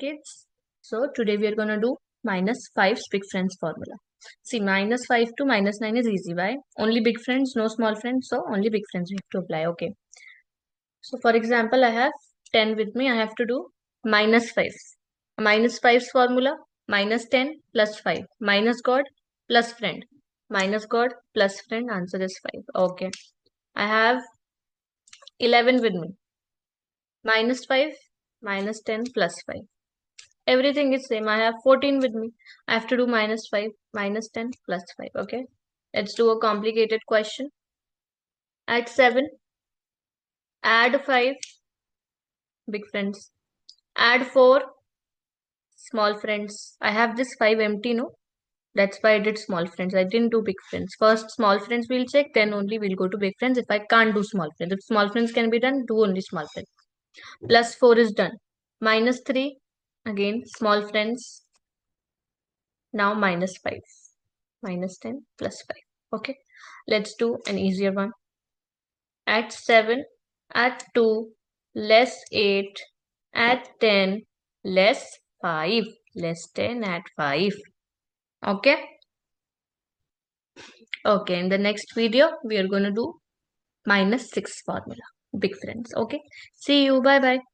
kids. So today we are going to do minus 5's big friends formula. See, minus 5 to minus 9 is easy. Why? Only big friends, no small friends. So only big friends we have to apply. Okay. So for example, I have 10 with me. I have to do minus 5. Minus 5's formula, minus 10 plus 5. Minus God plus friend. Minus God plus friend. Answer is 5. Okay. I have 11 with me. Minus 5, minus 10 plus 5. Everything is same. I have 14 with me. I have to do minus 5, minus 10 plus 5. Okay. Let's do a complicated question. At 7, add 5, big friends. Add 4, small friends. I have this 5 empty, no? That's why I did small friends. I didn't do big friends. First, small friends we'll check, then only we'll go to big friends. If I can't do small friends, if small friends can be done, do only small friends. Plus 4 is done. Minus 3, again, small friends. Now minus 5. Minus 10 plus 5. Okay. Let's do an easier one. At 7, at 2, less 8, at 10, less 5. Less 10 at 5. Okay. Okay. In the next video, we are going to do minus 6 formula. Big friends. Okay. See you. Bye bye.